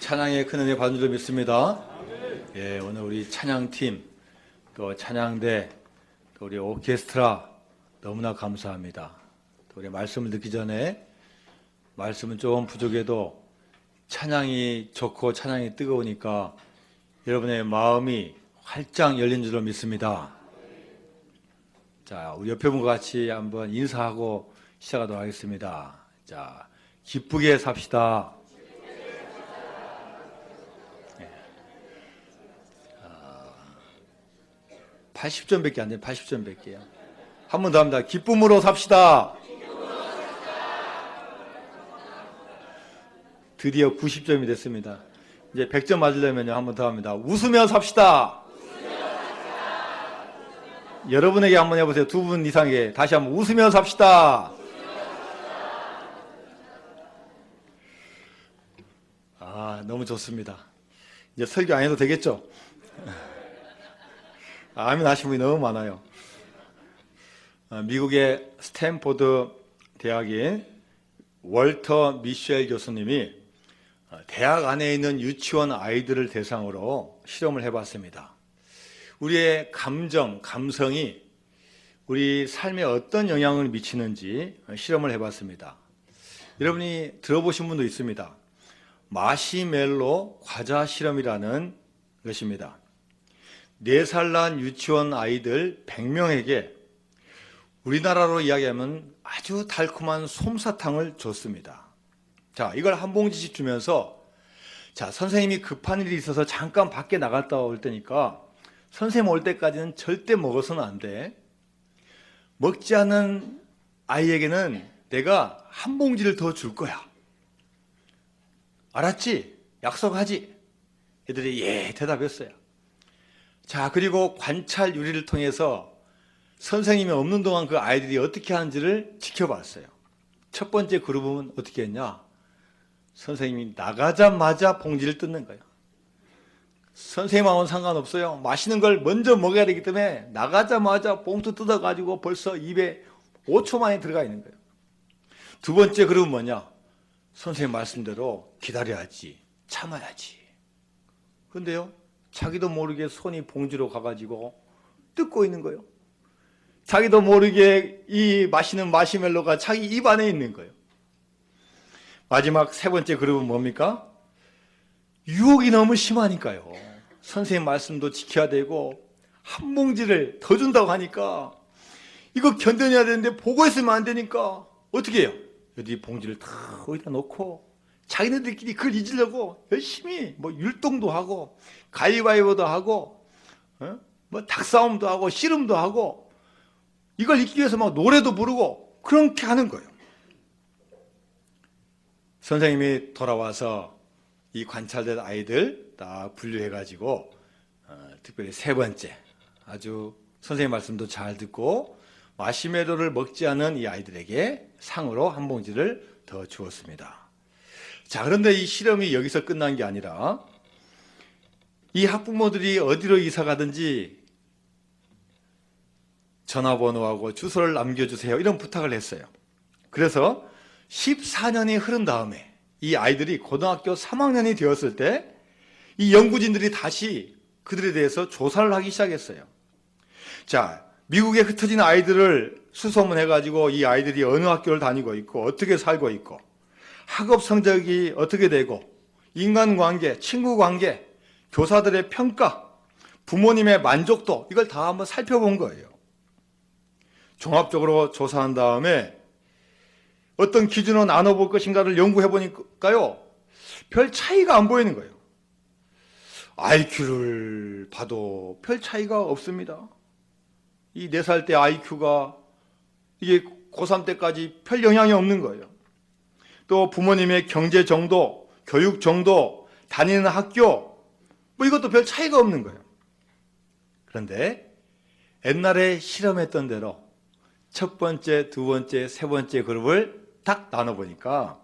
찬양의 큰 은혜 받은 줄 믿습니다. 예, 오늘 우리 찬양팀, 또 찬양대, 또 우리 오케스트라 너무나 감사합니다. 또 우리 말씀을 듣기 전에 말씀은 좀 부족해도 찬양이 좋고 찬양이 뜨거우니까 여러분의 마음이 활짝 열린 줄로 믿습니다. 자, 우리 옆에 분과 같이 한번 인사하고 시작하도록 하겠습니다. 자, 기쁘게 삽시다. 80점밖에 안 돼요. 80점밖에요. 한 번 더 합니다. 기쁨으로 삽시다. 드디어 90점이 됐습니다. 이제 100점 맞으려면요. 한 번 더 합니다. 웃으며 삽시다. 여러분에게 한번 해보세요. 두 분 이상에 다시 한번 웃으며 삽시다. 너무 좋습니다. 이제 설교 안 해도 되겠죠? 아멘 하신 분이 너무 많아요. 미국의 스탠포드 대학의 월터 미셸 교수님이 대학 안에 있는 유치원 아이들을 대상으로 실험을 해봤습니다. 우리의 감정, 감성이 우리 삶에 어떤 영향을 미치는지 실험을 해봤습니다. 여러분이 들어보신 분도 있습니다. 마시멜로 과자 실험이라는 것입니다. 4살 난 유치원 아이들 100명에게 우리나라로 이야기하면 아주 달콤한 솜사탕을 줬습니다. 자, 이걸 한 봉지씩 주면서 자, 선생님이 급한 일이 있어서 잠깐 밖에 나갔다 올 테니까 선생님 올 때까지는 절대 먹어서는 안 돼. 먹지 않은 아이에게는 내가 한 봉지를 더 줄 거야. 알았지? 약속하지? 애들이 예 대답했어요. 자, 그리고 관찰 유리를 통해서 선생님이 없는 동안 그 아이들이 어떻게 하는지를 지켜봤어요. 첫 번째 그룹은 어떻게 했냐? 선생님이 나가자마자 봉지를 뜯는 거예요. 선생님하고는 상관없어요. 맛있는 걸 먼저 먹어야 되기 때문에 나가자마자 봉투 뜯어가지고 벌써 입에 5초 만에 들어가 있는 거예요. 두 번째 그룹은 뭐냐? 선생님 말씀대로 기다려야지, 참아야지. 근데요, 자기도 모르게 손이 봉지로 가가지고 뜯고 있는 거예요. 자기도 모르게 이 맛있는 마시멜로가 자기 입 안에 있는 거예요. 마지막 세 번째 그룹은 뭡니까? 유혹이 너무 심하니까요. 선생님 말씀도 지켜야 되고 한 봉지를 더 준다고 하니까 이거 견뎌내야 되는데 보고 있으면 안 되니까 어떻게 해요? 여기 봉지를 다 어디다 놓고 자기네들끼리 그걸 잊으려고 열심히 뭐 율동도 하고 가위바위보도 하고 뭐 닭싸움도 하고 씨름도 하고 이걸 잊기 위해서 막 노래도 부르고 그렇게 하는 거예요. 선생님이 돌아와서 이 관찰된 아이들 딱 분류해가지고 특별히 세 번째 아주 선생님 말씀도 잘 듣고 마시멜로를 먹지 않은 이 아이들에게 상으로 한 봉지를 더 주었습니다. 자, 그런데 이 실험이 여기서 끝난 게 아니라 이 학부모들이 어디로 이사 가든지 전화번호하고 주소를 남겨주세요 이런 부탁을 했어요. 그래서 14년이 흐른 다음에 이 아이들이 고등학교 3학년이 되었을 때 이 연구진들이 다시 그들에 대해서 조사를 하기 시작했어요. 자, 미국에 흩어진 아이들을 수소문해가지고 이 아이들이 어느 학교를 다니고 있고 어떻게 살고 있고 학업 성적이 어떻게 되고 인간관계, 친구관계, 교사들의 평가, 부모님의 만족도 이걸 다 한번 살펴본 거예요. 종합적으로 조사한 다음에 어떤 기준으로 나눠볼 것인가를 연구해 보니까요, 별 차이가 안 보이는 거예요. IQ를 봐도 별 차이가 없습니다. 이 4살 때 IQ가 이게 고3 때까지 별 영향이 없는 거예요. 또 부모님의 경제 정도, 교육 정도, 다니는 학교 뭐 이것도 별 차이가 없는 거예요. 그런데 옛날에 실험했던 대로 첫 번째, 두 번째, 세 번째 그룹을 딱 나눠보니까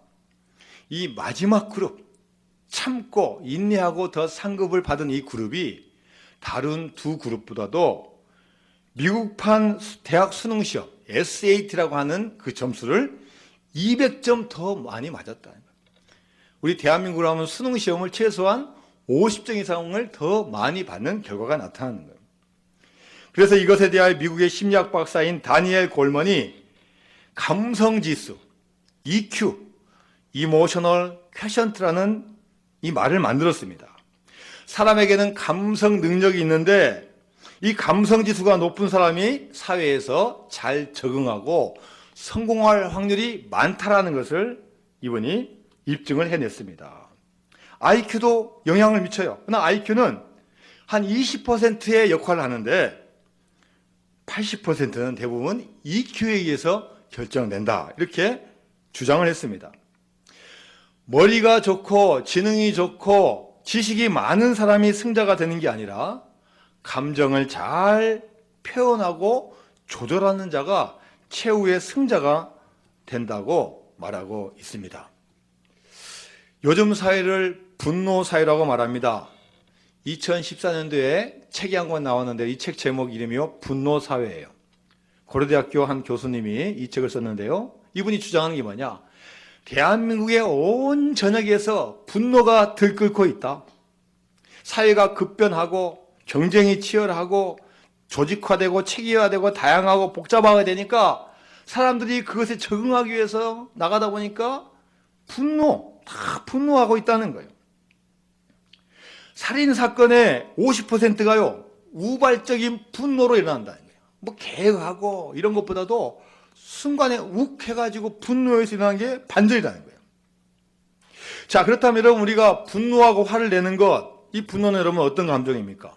이 마지막 그룹, 참고 인내하고 더 상급을 받은 이 그룹이 다른 두 그룹보다도 미국판 대학 수능 시험 SAT라고 하는 그 점수를 200점 더 많이 맞았다는 거예요. 우리 대한민국으로 하면 수능 시험을 최소한 50점 이상을 더 많이 받는 결과가 나타나는 거예요. 그래서 이것에 대하여 미국의 심리학 박사인 다니엘 골먼이 감성지수, EQ, Emotional Quotient라는 이 말을 만들었습니다. 사람에게는 감성 능력이 있는데 이 감성지수가 높은 사람이 사회에서 잘 적응하고 성공할 확률이 많다라는 것을 이분이 입증을 해냈습니다. IQ도 영향을 미쳐요. 그러나 IQ는 한 20%의 역할을 하는데 80%는 대부분 EQ에 의해서 결정된다. 이렇게 주장을 했습니다. 머리가 좋고 지능이 좋고 지식이 많은 사람이 승자가 되는 게 아니라 감정을 잘 표현하고 조절하는 자가 최후의 승자가 된다고 말하고 있습니다. 요즘 사회를 분노 사회라고 말합니다. 2014년도에 책이 한 권 나왔는데 이 책 제목 이름이요 분노 사회예요. 고려대학교 한 교수님이 이 책을 썼는데요. 이분이 주장하는 게 뭐냐? 대한민국의 온 전역에서 분노가 들끓고 있다. 사회가 급변하고 경쟁이 치열하고 조직화되고 체계화되고 다양하고 복잡하게 되니까 사람들이 그것에 적응하기 위해서 나가다 보니까 다 분노하고 있다는 거예요. 살인사건의 50%가요, 우발적인 분노로 일어난다는 거예요. 뭐 계획하고 이런 것보다도 순간에 욱 해가지고 분노에서 일어나는 게 반전이라는 거예요. 자, 그렇다면 여러분, 우리가 분노하고 화를 내는 것, 이 분노는 여러분 어떤 감정입니까?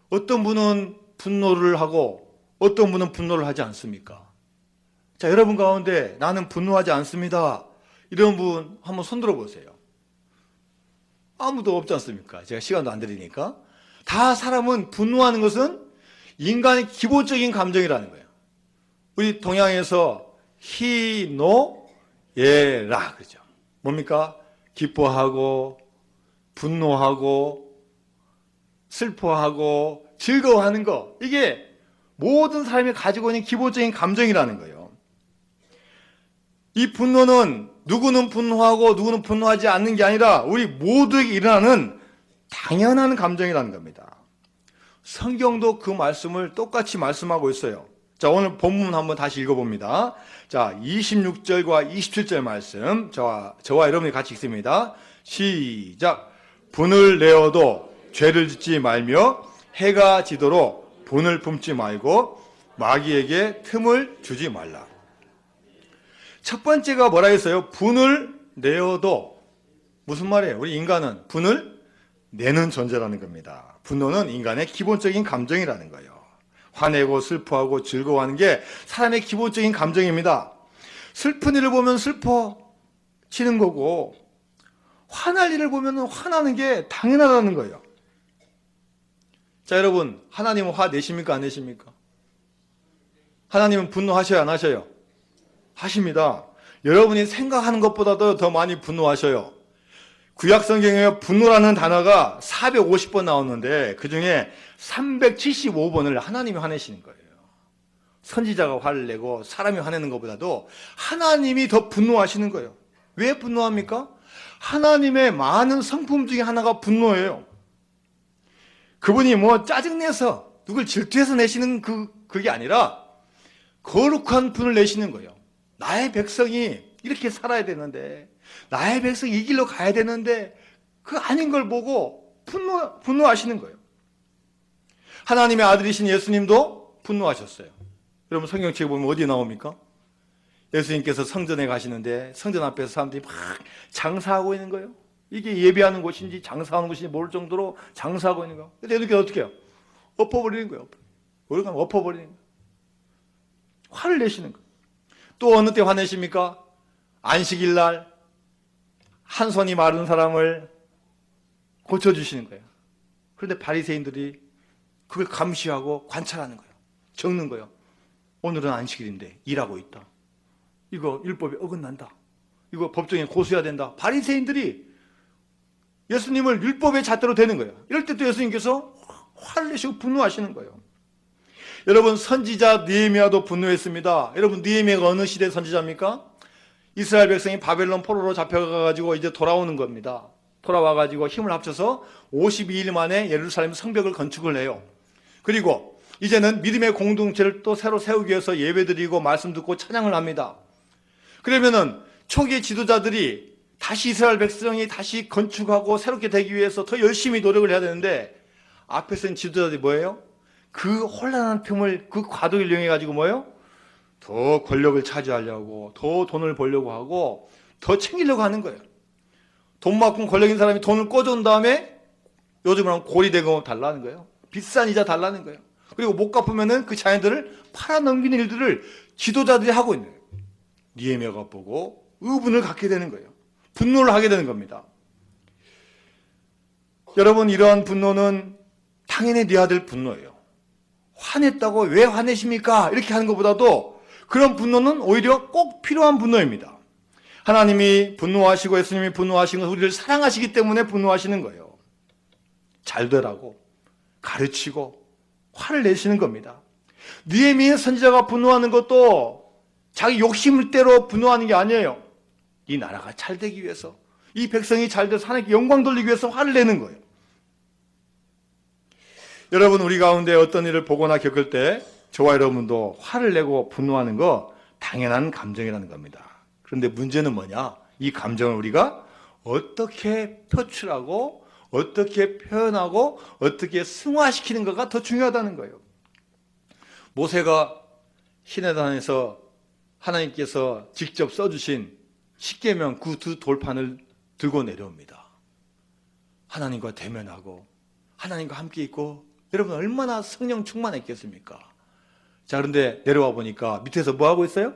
어떤 분은 분노를 하고 어떤 분은 분노를 하지 않습니까? 자, 여러분 가운데 나는 분노하지 않습니다, 이런 분 한번 손들어 보세요. 아무도 없지 않습니까? 제가 시간도 안 드리니까. 다 사람은 분노하는 것은 인간의 기본적인 감정이라는 거예요. 우리 동양에서 희노애락, 그죠? 뭡니까? 기뻐하고 분노하고 슬퍼하고 즐거워하는 거, 이게 모든 사람이 가지고 있는 기본적인 감정이라는 거예요. 이 분노는 누구는 분노하고 누구는 분노하지 않는 게 아니라 우리 모두에게 일어나는 당연한 감정이라는 겁니다. 성경도 그 말씀을 똑같이 말씀하고 있어요. 자, 오늘 본문 한번 다시 읽어봅니다. 자, 26절과 27절 말씀, 저와 여러분이 같이 읽습니다. 시작. 분을 내어도 죄를 짓지 말며 해가 지도록 분을 품지 말고 마귀에게 틈을 주지 말라. 첫 번째가 뭐라 했어요? 분을 내어도. 무슨 말이에요? 우리 인간은 분을 내는 존재라는 겁니다. 분노는 인간의 기본적인 감정이라는 거예요. 화내고 슬퍼하고 즐거워하는 게 사람의 기본적인 감정입니다. 슬픈 일을 보면 슬퍼지는 거고 화날 일을 보면 화나는 게 당연하다는 거예요. 자, 여러분, 하나님은 화 내십니까? 안 내십니까? 하나님은 분노하셔요? 안 하셔요? 하십니다. 여러분이 생각하는 것보다도 더 많이 분노하셔요. 구약 성경에 분노라는 단어가 450번 나오는데 그중에 375번을 하나님이 화내시는 거예요. 선지자가 화를 내고 사람이 화내는 것보다도 하나님이 더 분노하시는 거예요. 왜 분노합니까? 하나님의 많은 성품 중에 하나가 분노예요. 그분이 뭐 짜증내서 누굴 질투해서 내시는 그게 아니라 거룩한 분을 내시는 거예요. 나의 백성이 이렇게 살아야 되는데, 나의 백성이 이 길로 가야 되는데 그 아닌 걸 보고 분노하시는 거예요. 하나님의 아들이신 예수님도 분노하셨어요. 여러분 성경책에 보면 어디에 나옵니까? 예수님께서 성전에 가시는데 성전 앞에서 사람들이 막 장사하고 있는 거예요. 이게 예배하는 곳인지 장사하는 곳인지 모를 정도로 장사하고 있는 거예요. 근데 이렇게 어떻게 해요? 엎어버리는 거예요. 어디가 엎어버리는 거예요. 화를 내시는 거예요. 또 어느 때 화내십니까? 안식일 날 한 손이 마른 사람을 고쳐주시는 거예요. 그런데 바리새인들이 그걸 감시하고 관찰하는 거예요. 적는 거예요. 오늘은 안식일인데 일하고 있다. 이거 율법에 어긋난다. 이거 법정에 고소해야 된다. 바리새인들이 예수님을 율법의 잣대로 대는 거예요. 이럴 때 또 예수님께서 화를 내시고 분노하시는 거예요. 여러분, 선지자 느헤미야도 분노했습니다. 여러분, 느헤미야가 어느 시대 선지자입니까? 이스라엘 백성이 바벨론 포로로 잡혀가가지고 이제 돌아오는 겁니다. 돌아와가지고 힘을 합쳐서 52일 만에 예루살렘 성벽을 건축을 해요. 그리고 이제는 믿음의 공동체를 또 새로 세우기 위해서 예배드리고 말씀 듣고 찬양을 합니다. 그러면은 초기의 지도자들이 다시 이스라엘 백성이 다시 건축하고 새롭게 되기 위해서 더 열심히 노력을 해야 되는데 앞에 쓴 지도자들이 뭐예요? 그 혼란한 틈을 그 과도기를 이용해가지고 뭐예요? 더 권력을 차지하려고, 더 돈을 벌려고 하고, 더 챙기려고 하는 거예요. 돈 많고 권력 있는 사람이 돈을 꿔준 다음에 요즘은 하면 고리대금을 달라는 거예요. 비싼 이자 달라는 거예요. 그리고 못 갚으면은 그 자녀들을 팔아넘기는 일들을 지도자들이 하고 있는 거예요. 느헤미야가 보고 의분을 갖게 되는 거예요. 분노를 하게 되는 겁니다. 여러분, 이러한 분노는 당연히 네 아들 분노예요. 화냈다고 왜 화내십니까? 이렇게 하는 것보다도 그런 분노는 오히려 꼭 필요한 분노입니다. 하나님이 분노하시고 예수님이 분노하신 건 우리를 사랑하시기 때문에 분노하시는 거예요. 잘 되라고 가르치고 화를 내시는 겁니다. 느헤미야 선지자가 분노하는 것도 자기 욕심을 대로 분노하는 게 아니에요. 이 나라가 잘 되기 위해서, 이 백성이 잘 돼서 하나님께 영광 돌리기 위해서 화를 내는 거예요. 여러분, 우리 가운데 어떤 일을 보거나 겪을 때 저와 여러분도 화를 내고 분노하는 거 당연한 감정이라는 겁니다. 그런데 문제는 뭐냐? 이 감정을 우리가 어떻게 표출하고 어떻게 표현하고 어떻게 승화시키는 가가 더 중요하다는 거예요. 모세가 시내산에서 하나님께서 직접 써주신 십계명 그 두 돌판을 들고 내려옵니다. 하나님과 대면하고 하나님과 함께 있고, 여러분 얼마나 성령 충만했겠습니까? 자, 그런데 내려와 보니까 밑에서 뭐 하고 있어요?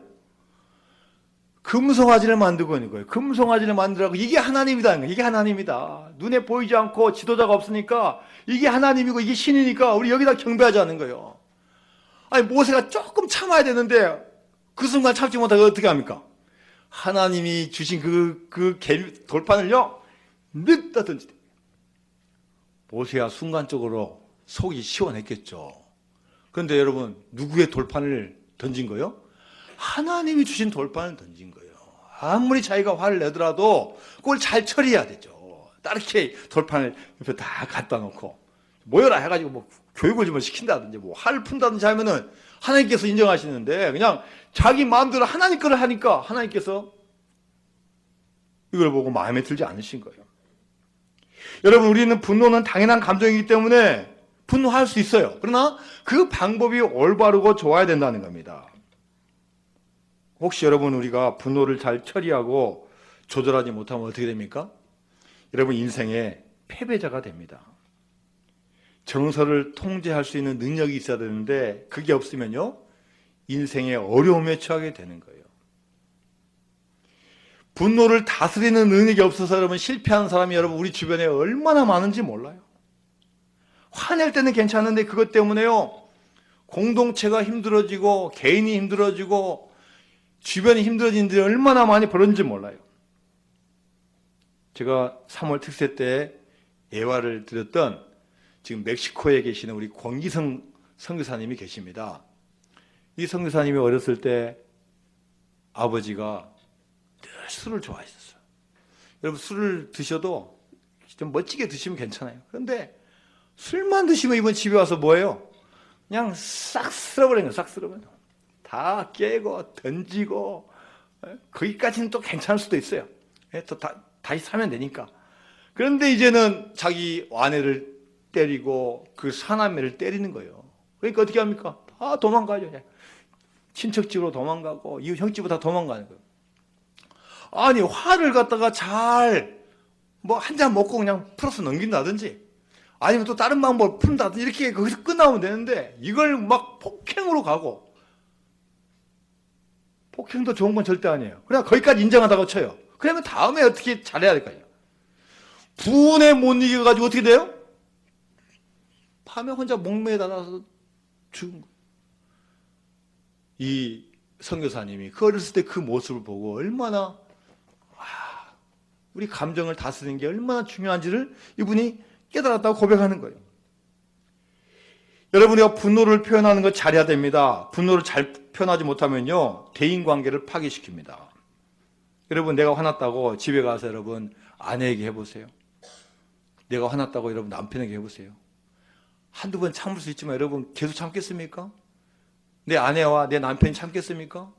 금송아지를 만들고 있는 거예요. 금송아지를 만들라고. 이게 하나님이다. 이게 하나님이다. 눈에 보이지 않고 지도자가 없으니까 이게 하나님이고 이게 신이니까 우리 여기다 경배하지 않는 거예요. 아니, 모세가 조금 참아야 되는데 그 순간 참지 못하고 어떻게 합니까? 하나님이 주신 그 돌판을요, 늑다 던지대. 모세야 순간적으로 속이 시원했겠죠. 그런데 여러분, 누구의 돌판을 던진 거예요? 하나님이 주신 돌판을 던진 거예요. 아무리 자기가 화를 내더라도 그걸 잘 처리해야 되죠. 따르게 돌판을 옆에 다 갖다 놓고 모여라 해가지고 뭐 교육을 좀 시킨다든지 뭐 화를 푼다든지 하면은 하나님께서 인정하시는데, 그냥 자기 마음대로 하나님 거를 하니까 하나님께서 이걸 보고 마음에 들지 않으신 거예요. 여러분, 우리는 분노는 당연한 감정이기 때문에 분노할 수 있어요. 그러나 그 방법이 올바르고 좋아야 된다는 겁니다. 혹시 여러분, 우리가 분노를 잘 처리하고 조절하지 못하면 어떻게 됩니까? 여러분, 인생의 패배자가 됩니다. 정서를 통제할 수 있는 능력이 있어야 되는데 그게 없으면요, 인생의 어려움에 처하게 되는 거예요. 분노를 다스리는 능력이 없어서 여러분 실패하는 사람이 여러분 우리 주변에 얼마나 많은지 몰라요. 화낼 때는 괜찮은데 그것 때문에요, 공동체가 힘들어지고 개인이 힘들어지고 주변이 힘들어지는 일이 얼마나 많이 벌어진지 몰라요. 제가 3월 특세 때 예화를 드렸던 지금 멕시코에 계시는 우리 권기성 선교사님이 계십니다. 이 선교사님이 어렸을 때 아버지가 늘 술을 좋아하셨어요. 여러분, 술을 드셔도 좀 멋지게 드시면 괜찮아요. 그런데 술만 드시면 이번 집에 와서 뭐예요? 그냥 싹 쓸어버리는 거예요. 싹 쓸어버리는 거예요. 다 깨고 던지고, 거기까지는 또 괜찮을 수도 있어요. 또 다시 사면 되니까. 그런데 이제는 자기 아내를 때리고 그 사남매를 때리는 거예요. 그러니까 어떻게 합니까? 다 도망가죠. 친척 집으로 도망가고 이웃 형 집으로 다 도망가는 거예요. 아니, 화를 갖다가 잘 뭐 한 잔 먹고 그냥 풀어서 넘긴다든지 아니면 또 다른 방법을 푼다든지 이렇게 거기서 끝나면 되는데, 이걸 막 폭행으로 가고, 폭행도 좋은 건 절대 아니에요. 그냥 거기까지 인정하다고 쳐요. 그러면 다음에 어떻게 잘해야 될까요? 분에 못 이겨가지고 어떻게 돼요? 밤에 혼자 목매에 닫아서 죽은 거예요. 이 선교사님이 그 어렸을 때 그 모습을 보고 얼마나 우리 감정을 다스리는 게 얼마나 중요한지를 이분이 깨달았다고 고백하는 거예요. 여러분, 우리가 분노를 표현하는 거 잘해야 됩니다. 분노를 잘 표현하지 못하면요, 대인관계를 파괴시킵니다. 여러분, 내가 화났다고 집에 가서 여러분 아내에게 해보세요. 내가 화났다고 여러분 남편에게 해보세요. 한두 번 참을 수 있지만 여러분 계속 참겠습니까? 내 아내와 내 남편이 참겠습니까?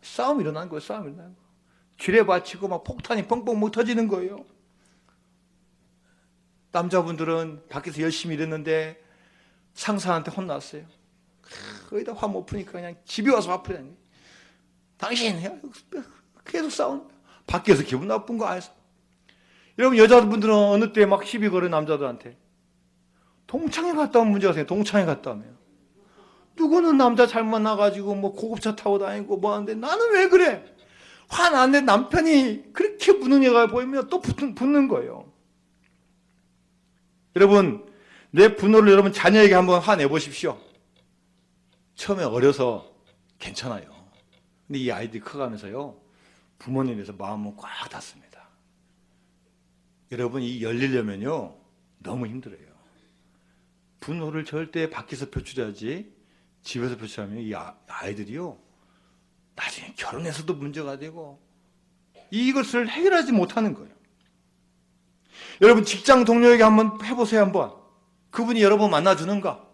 싸움이 일어나는 거예요. 싸움이 일어나는 거예요. 쥐레 받치고 막 폭탄이 뻥뻥 못 터지는 거예요. 남자분들은 밖에서 열심히 일했는데 상사한테 혼났어요. 거기다 화 못 푸니까 그냥 집에 와서 화 푸는 거예요. 당신 계속 싸우는 거예요. 밖에서 기분 나쁜 거 안에서. 여러분, 여자분들은 어느 때 막 시비 걸어요. 남자들한테. 동창회 갔다 오면 문제가 생겨요. 동창회 갔다 오면. 누구는 남자 잘못 만나가지고 뭐 고급차 타고 다니고 뭐 하는데 나는 왜 그래? 화나는데 남편이 그렇게 무는 애가 보이면 또 붙는 거예요. 여러분, 내 분노를 여러분 자녀에게 한번 화내보십시오. 처음에 어려서 괜찮아요. 근데 이 아이들이 커가면서요, 부모님에 대해서 마음은 꽉 닫습니다. 여러분, 이 열리려면요, 너무 힘들어요. 분노를 절대 밖에서 표출하지, 집에서 표출하면 이 아이들이요, 나중에 결혼해서도 문제가 되고, 이것을 해결하지 못하는 거예요. 여러분, 직장 동료에게 한번 해보세요, 한번. 그분이 여러분 만나주는가?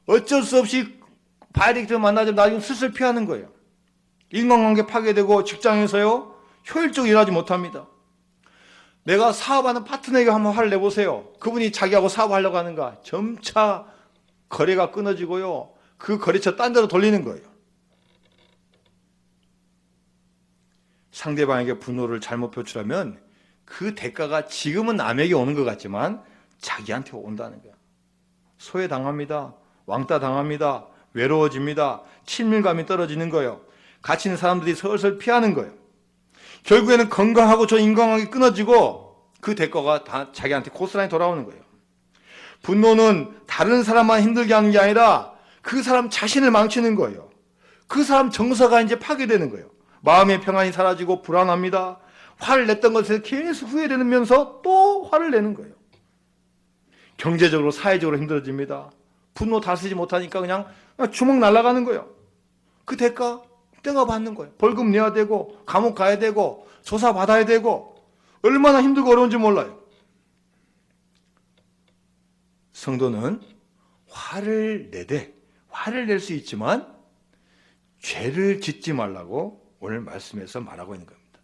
어쩔 수 없이 바이렉트를 만나자면 나중에 슬슬 피하는 거예요. 인간관계 파괴되고 직장에서요, 효율적으로 일하지 못합니다. 내가 사업하는 파트너에게 한번 화를 내보세요. 그분이 자기하고 사업하려고 하는가? 점차 거래가 끊어지고요, 그 거래처 딴 데로 돌리는 거예요. 상대방에게 분노를 잘못 표출하면 그 대가가 지금은 남에게 오는 것 같지만 자기한테 온다는 거야. 소외당합니다. 왕따 당합니다. 외로워집니다. 친밀감이 떨어지는 거예요. 같이 있는 사람들이 슬슬 피하는 거예요. 결국에는 건강하고 저 인간관계 끊어지고 그 대가가 다 자기한테 고스란히 돌아오는 거예요. 분노는 다른 사람만 힘들게 하는 게 아니라 그 사람 자신을 망치는 거예요. 그 사람 정서가 이제 파괴되는 거예요. 마음의 평안이 사라지고 불안합니다. 화를 냈던 것에 계속 후회되면서 또 화를 내는 거예요. 경제적으로 사회적으로 힘들어집니다. 분노 다스리지 못하니까 그냥 주먹 날아가는 거예요. 그 대가 내가 받는 거예요. 벌금 내야 되고 감옥 가야 되고 조사 받아야 되고 얼마나 힘들고 어려운지 몰라요. 성도는 화를 낼 수 있지만 죄를 짓지 말라고 오늘 말씀에서 말하고 있는 겁니다.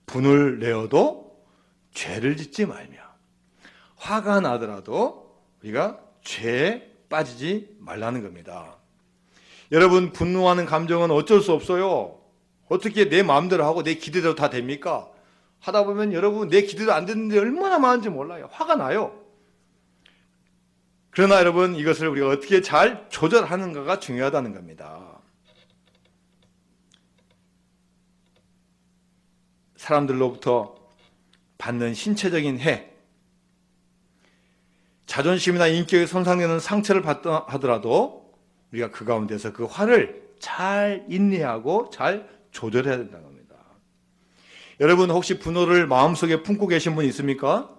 분을 내어도 죄를 짓지 말며, 화가 나더라도 우리가 죄에 빠지지 말라는 겁니다. 여러분, 분노하는 감정은 어쩔 수 없어요. 어떻게 내 마음대로 하고 내 기대대로 다 됩니까? 하다 보면 여러분 내 기대도 안 되는데 얼마나 많은지 몰라요. 화가 나요. 그러나 여러분, 이것을 우리가 어떻게 잘 조절하는가가 중요하다는 겁니다. 사람들로부터 받는 신체적인 해, 자존심이나 인격이 손상되는 상처를 받다 하더라도 우리가 그 가운데서 그 화를 잘 인내하고 잘 조절해야 된다는 겁니다. 여러분, 혹시 분노를 마음속에 품고 계신 분 있습니까?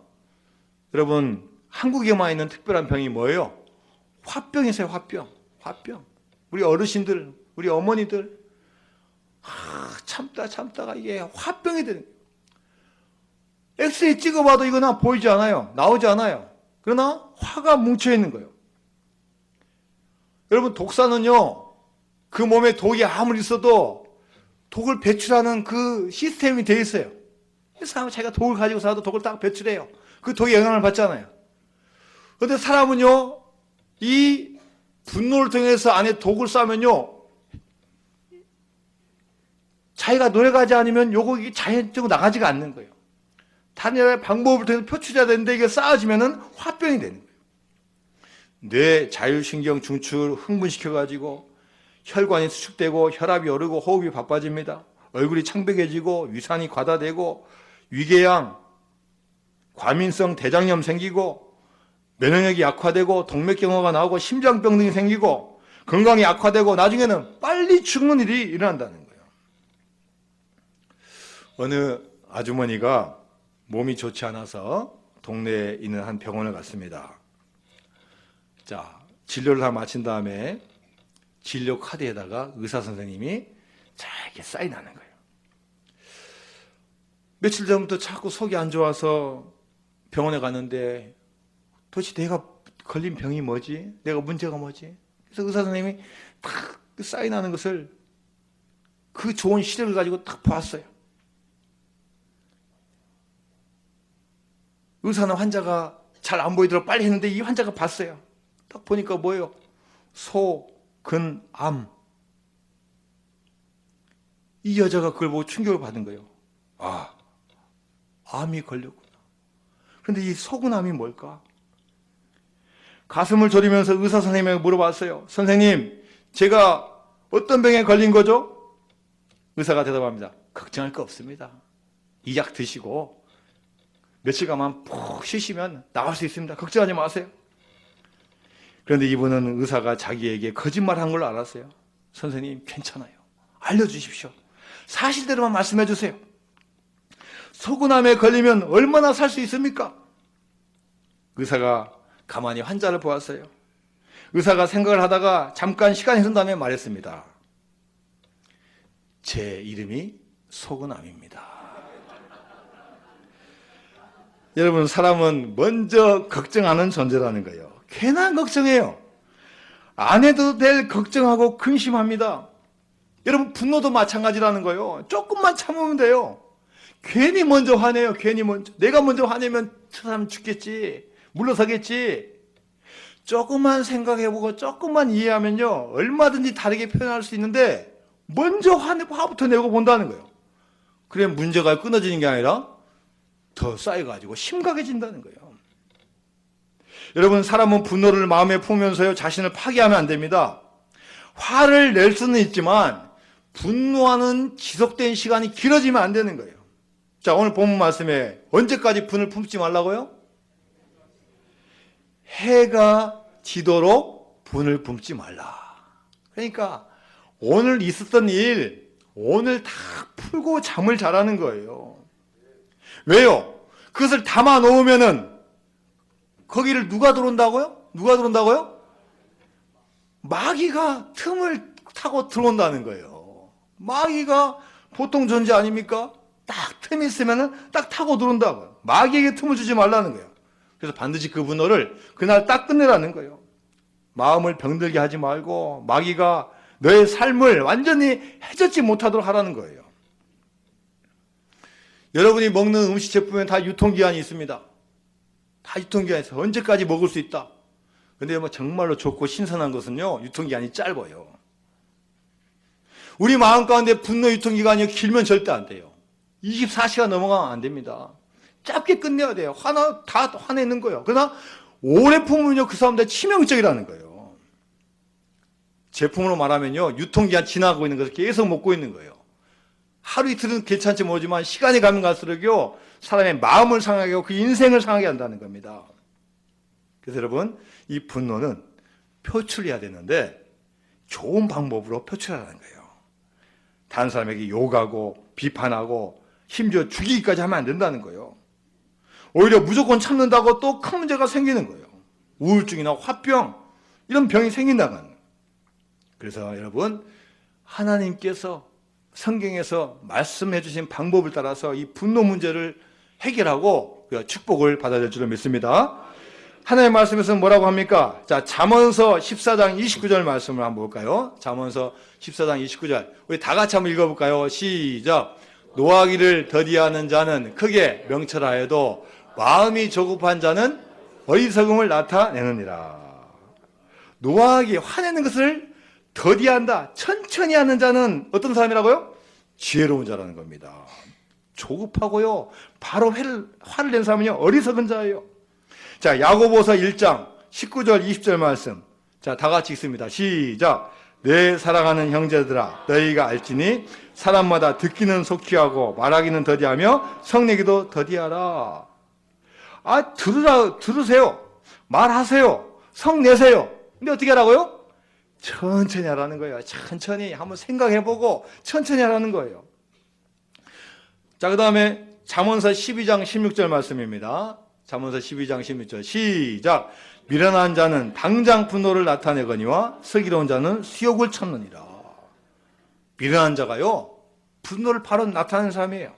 여러분, 한국에만 있는 특별한 병이 뭐예요? 화병이세요. 화병. 우리 어르신들, 우리 어머니들 참다가 이게 화병이 되는 거예요. 엑스레이 찍어봐도 이거나 보이지 않아요. 나오지 않아요. 그러나 화가 뭉쳐있는 거예요. 여러분, 독사는요, 그 몸에 독이 아무리 있어도 독을 배출하는 그 시스템이 되어 있어요. 사람은 자기가 독을 가지고 살아도 독을 딱 배출해요. 그 독에 영향을 받잖아요. 그런데 사람은요, 이 분노를 통해서 안에 독을 쌓으면요, 자기가 노력하지 않으면 요거 자연적으로 나가지가 않는 거예요. 다른 여러 방법을 통해서 표출해야 되는데 이게 쌓아지면은 화병이 되는 거예요. 뇌 자율신경 중추를 흥분시켜가지고 혈관이 수축되고 혈압이 오르고 호흡이 바빠집니다. 얼굴이 창백해지고 위산이 과다되고 위궤양, 과민성 대장염 생기고 면역력이 약화되고 동맥경화가 나오고 심장병 등이 생기고 건강이 악화되고 나중에는 빨리 죽는 일이 일어난다는 거예요. 어느 아주머니가 몸이 좋지 않아서 동네에 있는 한 병원을 갔습니다. 자, 진료를 다 마친 다음에 진료 카드에다가 의사 선생님이 자, 이렇게 사인하는 거예요. 며칠 전부터 자꾸 속이 안 좋아서 병원에 갔는데 도대체 내가 걸린 병이 뭐지? 내가 문제가 뭐지? 그래서 의사 선생님이 탁 사인하는 것을 그 좋은 시력을 가지고 딱 보았어요. 의사는 환자가 잘 안 보이도록 빨리 했는데 이 환자가 봤어요. 딱 보니까 뭐예요? 소근암. 이 여자가 그걸 보고 충격을 받은 거예요. 아, 암이 걸렸구나. 그런데 이 소근암이 뭘까? 가슴을 졸이면서 의사 선생님에게 물어봤어요. 선생님, 제가 어떤 병에 걸린 거죠? 의사가 대답합니다. 걱정할 거 없습니다. 이 약 드시고 며칠간만 푹 쉬시면 나을 수 있습니다. 걱정하지 마세요. 그런데 이분은 의사가 자기에게 거짓말한 걸 알았어요. 선생님, 괜찮아요. 알려주십시오. 사실대로만 말씀해 주세요. 소근암에 걸리면 얼마나 살 수 있습니까? 의사가 가만히 환자를 보았어요. 의사가 생각을 하다가 잠깐 시간이 흐른 다음에 말했습니다. 제 이름이 소근암입니다. 여러분, 사람은 먼저 걱정하는 존재라는 거예요. 괜한 걱정해요. 안 해도 될 걱정하고 근심합니다. 여러분, 분노도 마찬가지라는 거예요. 조금만 참으면 돼요. 괜히 먼저 화내요. 괜히 먼저. 내가 먼저 화내면 저 사람 죽겠지. 물러서겠지. 조금만 생각해보고 조금만 이해하면요, 얼마든지 다르게 표현할 수 있는데 먼저 화부터 내고 본다는 거예요. 그래 문제가 끊어지는 게 아니라 더 쌓여가지고 심각해진다는 거예요. 여러분, 사람은 분노를 마음에 품으면서요, 자신을 파괴하면 안 됩니다. 화를 낼 수는 있지만 분노하는 지속된 시간이 길어지면 안 되는 거예요. 자, 오늘 본문 말씀에 언제까지 분을 품지 말라고요? 해가 지도록 분을 품지 말라. 그러니까 오늘 있었던 일 오늘 다 풀고 잠을 자라는 거예요. 왜요? 그것을 담아 놓으면은 거기를 누가 들어온다고요? 누가 들어온다고요? 마귀가 틈을 타고 들어온다는 거예요. 마귀가 보통 존재 아닙니까? 딱 틈이 있으면은 딱 타고 들어온다고요. 마귀에게 틈을 주지 말라는 거예요. 그래서 반드시 그 분노를 그날 딱 끝내라는 거예요. 마음을 병들게 하지 말고 마귀가 너의 삶을 완전히 해적지 못하도록 하라는 거예요. 여러분이 먹는 음식 제품에 다 유통기한이 있습니다. 다 유통기한이 있어요. 언제까지 먹을 수 있다. 근데 뭐 정말로 좋고 신선한 것은요, 유통기한이 짧아요. 우리 마음 가운데 분노 유통기간이 길면 절대 안 돼요. 24시간 넘어가면 안 됩니다. 짧게 끝내야 돼요. 다 화내는 거예요. 그러나 오래 품으면요, 그 사람들 치명적이라는 거예요. 제품으로 말하면요, 유통기한 지나고 있는 것을 계속 먹고 있는 거예요. 하루 이틀은 괜찮지 모르지만 시간이 가면 갈수록요, 사람의 마음을 상하게 하고 그 인생을 상하게 한다는 겁니다. 그래서 여러분, 이 분노는 표출해야 되는데 좋은 방법으로 표출하라는 거예요. 다른 사람에게 욕하고 비판하고 심지어 죽이기까지 하면 안 된다는 거예요. 오히려 무조건 참는다고 또 큰 문제가 생기는 거예요. 우울증이나 화병, 이런 병이 생긴다는 거예요. 그래서 여러분, 하나님께서 성경에서 말씀해 주신 방법을 따라서 이 분노 문제를 해결하고 축복을 받아야 될 줄로 믿습니다. 하나님의 말씀에서 뭐라고 합니까? 자, 잠언서 14장 29절 말씀을 한번 볼까요? 잠언서 14장 29절. 우리 다 같이 한번 읽어볼까요? 시작. 노하기를 더디하는 자는 크게 명철하여도 마음이 조급한 자는 어리석음을 나타내느니라. 노하기, 화내는 것을 더디한다, 천천히 하는 자는 어떤 사람이라고요? 지혜로운 자라는 겁니다. 조급하고요, 바로 화를 낸 사람은요, 어리석은 자예요. 자, 야고보서 1장 19절 20절 말씀. 자, 다 같이 읽습니다. 시작. 내 사랑하는 형제들아, 너희가 알지니 사람마다 듣기는 속히하고 말하기는 더디하며 성내기도 더디하라. 아, 들으세요. 말하세요. 성내세요. 근데 어떻게 하라고요? 천천히 하라는 거예요. 천천히 한번 생각해보고 천천히 하라는 거예요. 자, 그 다음에 잠언서 12장 16절 말씀입니다. 잠언서 12장 16절 시작. 미련한 자는 당장 분노를 나타내거니와 슬기로운 자는 수욕을 참느니라. 미련한 자가요, 분노를 바로 나타내는 사람이에요.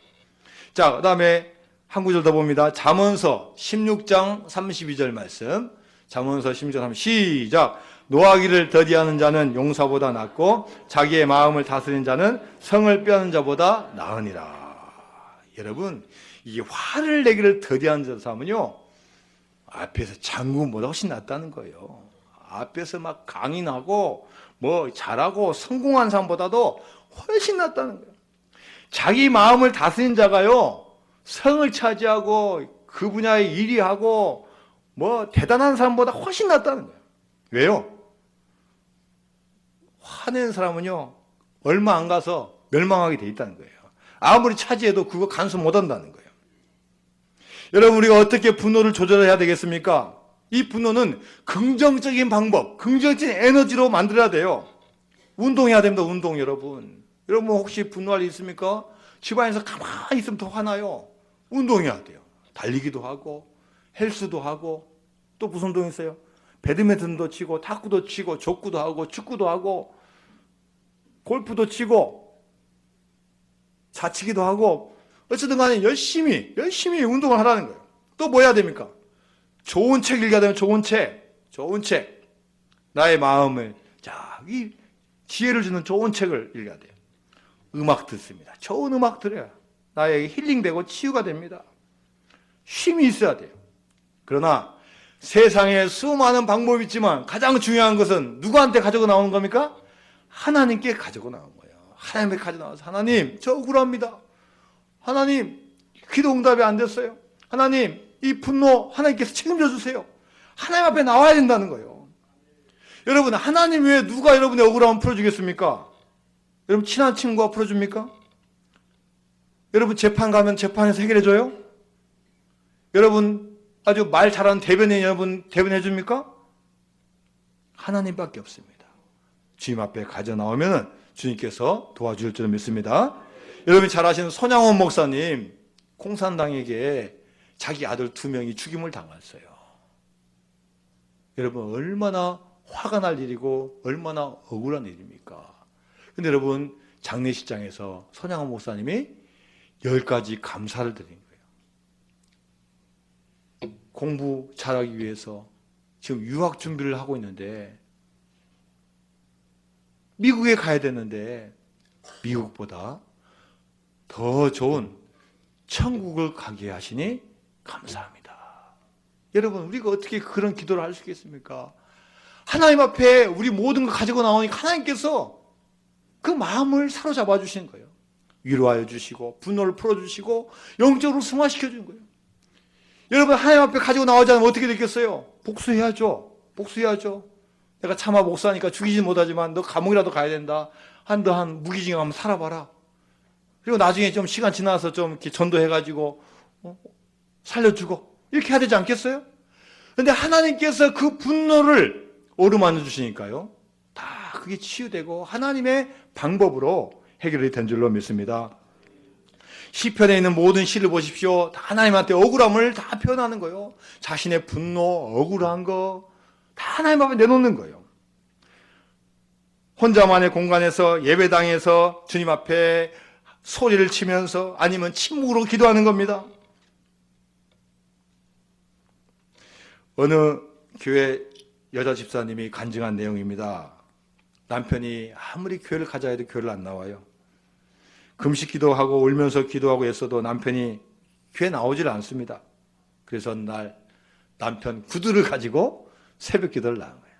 자, 그 다음에 한 구절 더 봅니다. 잠언서 16장 32절 말씀. 잠언서 16장 32절 시작. 노하기를 더디하는 자는 용사보다 낫고 자기의 마음을 다스리는 자는 성을 빼앗는 자보다 나으니라. 여러분, 이 화를 내기를 더디하는 사람은요, 앞에서 장군보다 훨씬 낫다는 거예요. 앞에서 막 강인하고 뭐 잘하고 성공한 사람보다도 훨씬 낫다는 거예요. 자기 마음을 다스린 자가요, 성을 차지하고 그 분야에 일이 하고 뭐 대단한 사람보다 훨씬 낫다는 거예요. 왜요? 화낸 사람은요, 얼마 안 가서 멸망하게 돼 있다는 거예요. 아무리 차지해도 그거 간수 못 한다는 거예요. 여러분, 우리가 어떻게 분노를 조절해야 되겠습니까? 이 분노는 긍정적인 방법, 긍정적인 에너지로 만들어야 돼요. 운동해야 됩니다. 운동. 여러분 혹시 분노할 일 있습니까? 집안에서 가만히 있으면 더 화나요. 운동해야 돼요. 달리기도 하고 헬스도 하고 또 무슨 운동 있어요? 배드민턴도 치고 탁구도 치고 족구도 하고 축구도 하고 골프도 치고 자치기도 하고 어쨌든 간에 열심히 운동을 하라는 거예요. 또 뭐 해야 됩니까? 좋은 책 읽어야 되면 좋은 책. 나의 마음을, 이 지혜를 주는 좋은 책을 읽어야 돼요. 음악 듣습니다. 좋은 음악 들어야 나에게 힐링되고 치유가 됩니다. 쉼이 있어야 돼요. 그러나 세상에 수많은 방법이 있지만 가장 중요한 것은 누구한테 가지고 나오는 겁니까? 하나님께 가지고 나온 거예요. 하나님께 가지고 나와서 하나님, 저 억울합니다. 하나님, 기도 응답이 안 됐어요. 하나님, 이 분노 하나님께서 책임져 주세요. 하나님 앞에 나와야 된다는 거예요. 여러분, 하나님 외에 누가 여러분의 억울함을 풀어주겠습니까? 여러분, 친한 친구가 풀어줍니까? 여러분, 재판 가면 재판에서 해결해줘요? 여러분, 아주 말 잘하는 대변인 여러분 대변해 줍니까? 하나님밖에 없습니다. 주님 앞에 가져 나오면 주님께서 도와줄 줄 믿습니다. 여러분이 잘 아시는 손양원 목사님, 공산당에게 자기 아들 2명이 죽임을 당했어요. 여러분, 얼마나 화가 날 일이고 얼마나 억울한 일입니까? 근데 여러분, 장례식장에서 손양원 목사님이 10가지 감사를 드린 거예요. 공부 잘하기 위해서 지금 유학 준비를 하고 있는데 미국에 가야 되는데 미국보다 더 좋은 천국을 가게 하시니 감사합니다. 여러분, 우리가 어떻게 그런 기도를 할 수 있겠습니까? 하나님 앞에 우리 모든 걸 가지고 나오니까 하나님께서 그 마음을 사로잡아 주시는 거예요. 위로하여 주시고 분노를 풀어주시고 영적으로 승화시켜 주는 거예요. 여러분, 하나님 앞에 가지고 나오지 않으면 어떻게 되겠어요? 복수해야죠. 내가 차마 목사니까 죽이지 못하지만 너 감옥이라도 가야 된다. 한 무기징역 한번 살아봐라. 그리고 나중에 좀 시간 지나서 좀 이렇게 전도해가지고 살려주고 이렇게 해야 되지 않겠어요? 그런데 하나님께서 그 분노를 어루만져 주시니까요, 다 그게 치유되고 하나님의 방법으로 해결이 된 줄로 믿습니다. 시편에 있는 모든 시를 보십시오. 다 하나님한테 억울함을 다 표현하는 거예요. 자신의 분노, 억울한 거 다 하나님 앞에 내놓는 거예요. 혼자만의 공간에서 예배당에서 주님 앞에 소리를 치면서 아니면 침묵으로 기도하는 겁니다. 어느 교회 여자 집사님이 간증한 내용입니다. 남편이 아무리 교회를 가자 해도 교회를 안 나와요. 금식 기도하고 울면서 기도하고 애써도 남편이 교회 나오질 않습니다. 그래서 어느 날 남편 구두를 가지고 새벽 기도를 나온 거예요.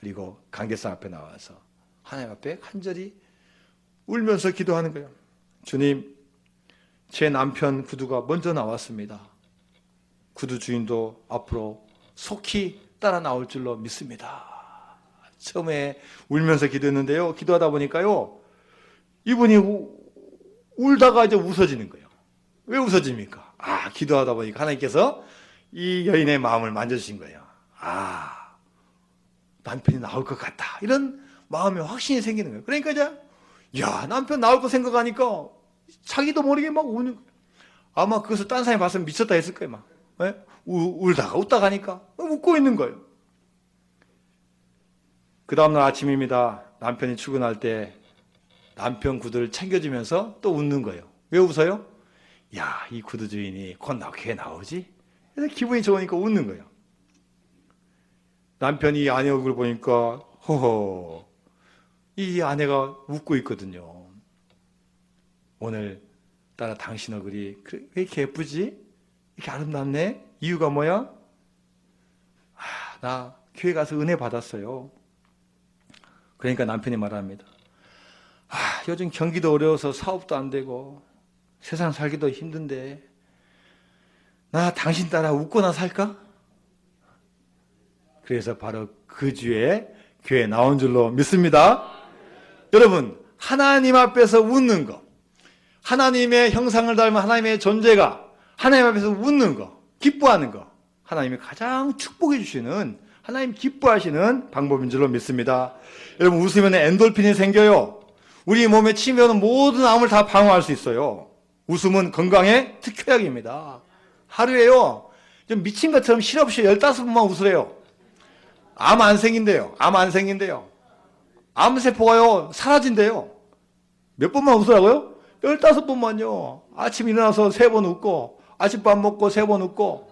그리고 강대상 앞에 나와서 하나님 앞에 간절히 울면서 기도하는 거예요. 주님, 제 남편 구두가 먼저 나왔습니다. 구두 주인도 앞으로 속히 따라 나올 줄로 믿습니다. 처음에 울면서 기도했는데요, 기도하다 보니까요, 이분이 울다가 이제 웃어지는 거예요. 왜 웃어집니까? 기도하다 보니까 하나님께서 이 여인의 마음을 만져주신 거예요. 남편이 나올 것 같다. 이런 마음에 확신이 생기는 거예요. 그러니까 이제, 남편 나올 거 생각하니까 자기도 모르게 막 우는 거예요. 아마 그것을 딴 사람이 봤으면 미쳤다 했을 거예요. 막. 울다가 웃다가 하니까 웃고 있는 거예요. 그 다음날 아침입니다. 남편이 출근할 때 남편 구두를 챙겨주면서 또 웃는 거예요. 왜 웃어요? 야, 이 구두 주인이 곧 교회 나오지? 그래서 기분이 좋으니까 웃는 거예요. 남편이 아내 얼굴 보니까 허허, 이 아내가 웃고 있거든요. 오늘따라 당신 얼굴이 왜 이렇게 예쁘지? 이렇게 아름답네? 이유가 뭐야? 나 교회 가서 은혜 받았어요. 그러니까 남편이 말합니다. 요즘 경기도 어려워서 사업도 안 되고 세상 살기도 힘든데 나 당신 따라 웃고나 살까? 그래서 바로 그 주에 교회에 나온 줄로 믿습니다. 여러분, 하나님 앞에서 웃는 거, 하나님의 형상을 닮은 하나님의 존재가 하나님 앞에서 웃는 거, 기뻐하는 거, 하나님이 가장 축복해 주시는, 하나님 기뻐하시는 방법인 줄로 믿습니다. 여러분, 웃으면 엔돌핀이 생겨요. 우리 몸에 치면 모든 암을 다 방어할 수 있어요. 웃음은 건강의 특효약입니다. 하루에요, 좀 미친 것처럼 실없이 15번만 웃으래요. 암 안 생긴대요. 암 안 생긴대요. 암세포가요, 사라진대요. 몇 번만 웃으라고요? 15번만요. 아침 일어나서 3번 웃고, 아침밥 먹고 3번 웃고,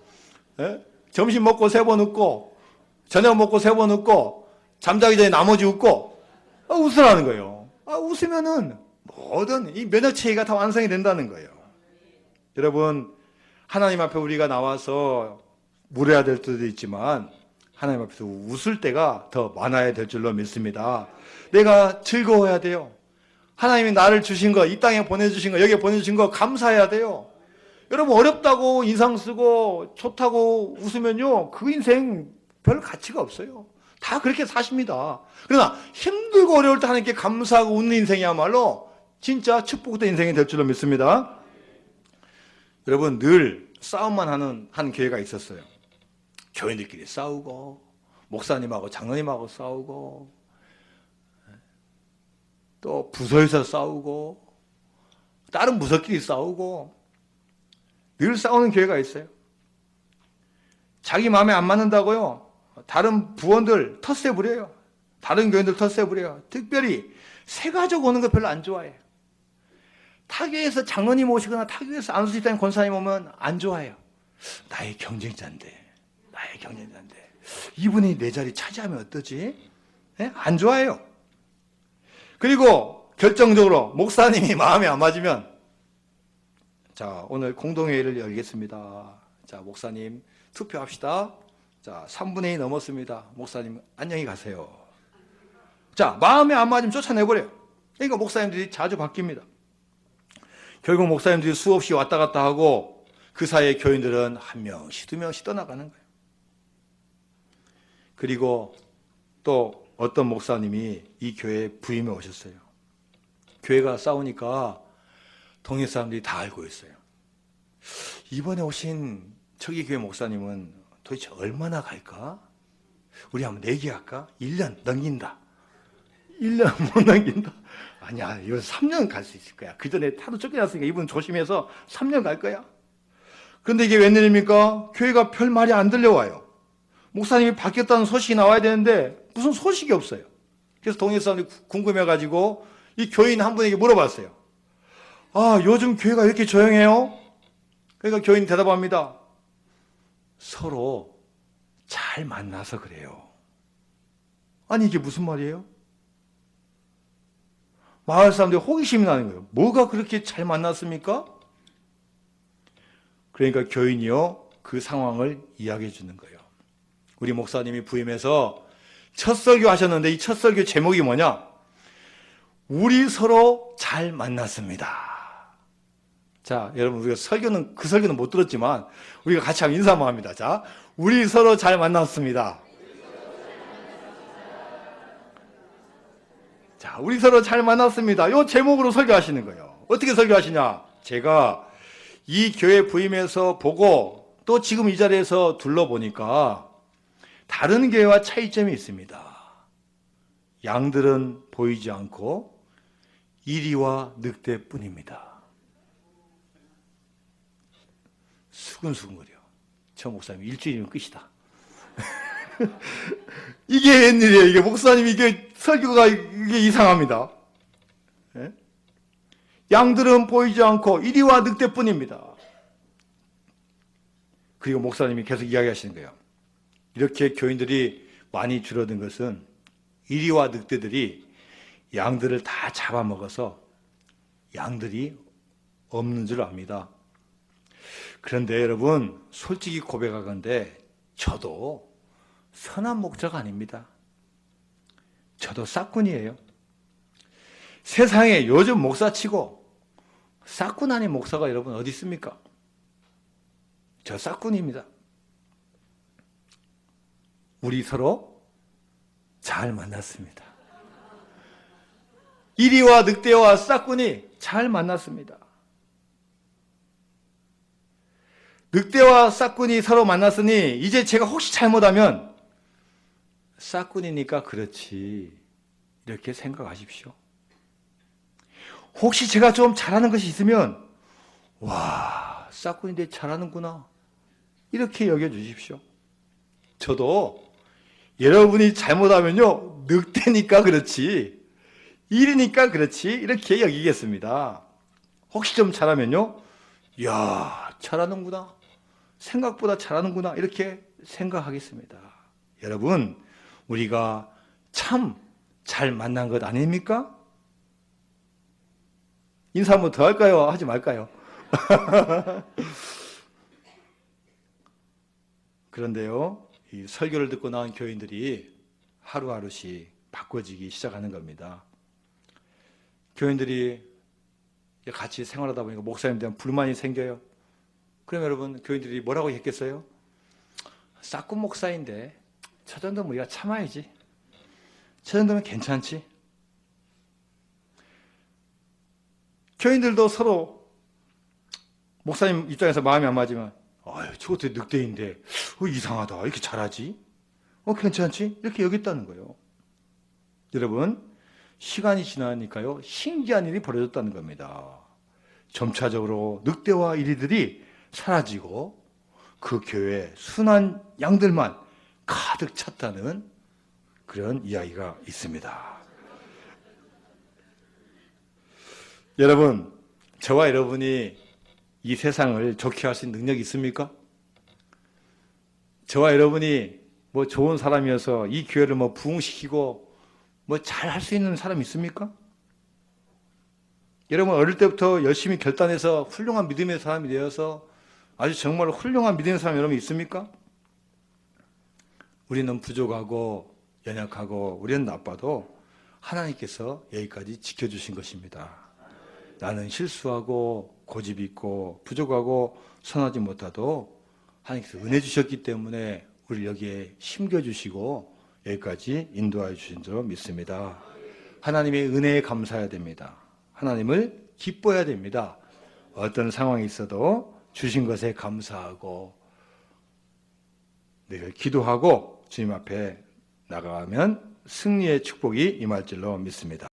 점심 먹고 3번 웃고, 저녁 먹고 3번 웃고, 잠자기 전에 나머지 웃고, 웃으라는 거예요. 웃으면은 모든 이 면역체계가 다 완성이 된다는 거예요. 여러분, 하나님 앞에 우리가 나와서 물어야 될 때도 있지만 하나님 앞에서 웃을 때가 더 많아야 될 줄로 믿습니다. 내가 즐거워야 돼요. 하나님이 나를 주신 거, 이 땅에 보내주신 거, 여기에 보내주신 거 감사해야 돼요. 여러분, 어렵다고 인상 쓰고 좋다고 웃으면요, 그 인생 별 가치가 없어요. 다 그렇게 사십니다. 그러나 힘들고 어려울 때 하나님께 감사하고 웃는 인생이야말로 진짜 축복된 인생이 될 줄로 믿습니다. 여러분, 늘 싸움만 한 교회가 있었어요. 교인들끼리 싸우고, 목사님하고 장로님하고 싸우고, 또 부서에서 싸우고, 다른 부서끼리 싸우고, 늘 싸우는 교회가 있어요. 자기 마음에 안 맞는다고요, 다른 부원들 텃세 부려요. 다른 교인들 텃세 부려요. 특별히 세가족 오는 거 별로 안 좋아해요. 타교에서 장로님 오시거나 타교에서 안수집사님 권사님 오면 안 좋아해요. 나의 경쟁자인데 이분이 내 자리 차지하면 어떠지? 안 좋아해요. 그리고 결정적으로 목사님이 마음에 안 맞으면, 자, 오늘 공동회의를 열겠습니다. 자, 목사님 투표합시다. 자, 3분의 2 넘었습니다. 목사님 안녕히 가세요. 자, 마음에 안 맞으면 쫓아내버려요. 그러니까 목사님들이 자주 바뀝니다. 결국 목사님들이 수없이 왔다 갔다 하고 그 사이에 교인들은 한 명씩 두 명씩 떠나가는 거예요. 그리고 또 어떤 목사님이 이 교회에 부임해 오셨어요. 교회가 싸우니까 동네 사람들이 다 알고 있어요. 이번에 오신 저기 교회 목사님은 도대체 얼마나 갈까? 우리 한번 내기할까? 1년 넘긴다. 1년 못 넘긴다. 아니야, 이거 3년 갈 수 있을 거야. 그 전에 하도 쫓겨났으니까 이분 조심해서 3년 갈 거야. 그런데 이게 웬일입니까? 교회가 별 말이 안 들려와요. 목사님이 바뀌었다는 소식이 나와야 되는데 무슨 소식이 없어요. 그래서 동네 사람들이 궁금해가지고 이 교인 한 분에게 물어봤어요. 요즘 교회가 왜 이렇게 조용해요? 그러니까 교인이 대답합니다. 서로 잘 만나서 그래요. 아니, 이게 무슨 말이에요? 마을 사람들이 호기심이 나는 거예요. 뭐가 그렇게 잘 만났습니까? 그러니까 교인이요, 그 상황을 이야기해 주는 거예요. 우리 목사님이 부임해서 첫 설교 하셨는데 이 첫 설교 제목이 뭐냐? 우리 서로 잘 만났습니다. 자, 여러분, 우리가 그 설교는 못 들었지만 우리가 같이 한번 인사 한번 합니다. 자, 우리 서로 잘 만났습니다. 자, 우리 서로 잘 만났습니다. 이 제목으로 설교하시는 거예요. 어떻게 설교하시냐? 제가 이 교회 부임해서 보고 또 지금 이 자리에서 둘러보니까 다른 교회와 차이점이 있습니다. 양들은 보이지 않고 이리와 늑대뿐입니다. 수근수근거려. 저 목사님 일주일이면 끝이다. 이게 웬일이에요? 이게 목사님, 이게 설교가 이게 이상합니다. 예? 양들은 보이지 않고 이리와 늑대뿐입니다. 그리고 목사님이 계속 이야기하시는 거예요. 이렇게 교인들이 많이 줄어든 것은 이리와 늑대들이 양들을 다 잡아먹어서 양들이 없는 줄 압니다. 그런데 여러분, 솔직히 고백하건대 저도 선한 목자가 아닙니다. 저도 싹군이에요. 세상에 요즘 목사치고 싹군 아닌 목사가 여러분 어디 있습니까? 저 싹군입니다. 우리 서로 잘 만났습니다. 이리와 늑대와 싹군이 잘 만났습니다. 늑대와 싹군이 서로 만났으니 이제 제가 혹시 잘못하면 싹군이니까 그렇지 이렇게 생각하십시오. 혹시 제가 좀 잘하는 것이 있으면 와 싹군인데 잘하는구나 이렇게 여겨주십시오. 저도 여러분이 잘못하면요 늑대니까 그렇지 일이니까 그렇지 이렇게 여기겠습니다. 혹시 좀 잘하면요 이야 잘하는구나 생각보다 잘하는구나 이렇게 생각하겠습니다. 여러분 우리가 참 잘 만난 것 아닙니까? 인사 한번 더 할까요? 하지 말까요? 그런데요 이 설교를 듣고 나온 교인들이 하루하루씩 바꿔지기 시작하는 겁니다. 교인들이 같이 생활하다 보니까 목사님에 대한 불만이 생겨요. 그럼 여러분 교인들이 뭐라고 했겠어요? 싹군 목사인데 저 정도면 우리가 참아야지. 저 정도면 괜찮지. 교인들도 서로 목사님 입장에서 마음이 안 맞으면 아유 저것도 늑대인데 이상하다 이렇게 잘하지 괜찮지 이렇게 여겼다는 거예요. 여러분 시간이 지나니까요 신기한 일이 벌어졌다는 겁니다. 점차적으로 늑대와 이리들이 사라지고 그 교회에 순한 양들만 가득 찼다는 그런 이야기가 있습니다. 여러분 저와 여러분이 이 세상을 좋게 할 수 있는 능력이 있습니까? 저와 여러분이 뭐 좋은 사람이어서 이 교회를 뭐 부흥시키고 뭐 잘 할 수 있는 사람이 있습니까? 여러분 어릴 때부터 열심히 결단해서 훌륭한 믿음의 사람이 되어서 아주 정말 훌륭한 믿음의 사람이 여러분 있습니까? 우리는 부족하고 연약하고 우리는 나빠도 하나님께서 여기까지 지켜주신 것입니다. 나는 실수하고 고집이 있고 부족하고 선하지 못하도 하나님께서 은혜 주셨기 때문에 우리를 여기에 심겨주시고 여기까지 인도하여 주신 줄 믿습니다. 하나님의 은혜에 감사해야 됩니다. 하나님을 기뻐해야 됩니다. 어떤 상황이 있어도 주신 것에 감사하고 늘 기도하고 주님 앞에 나가면 승리의 축복이 임할 줄로 믿습니다.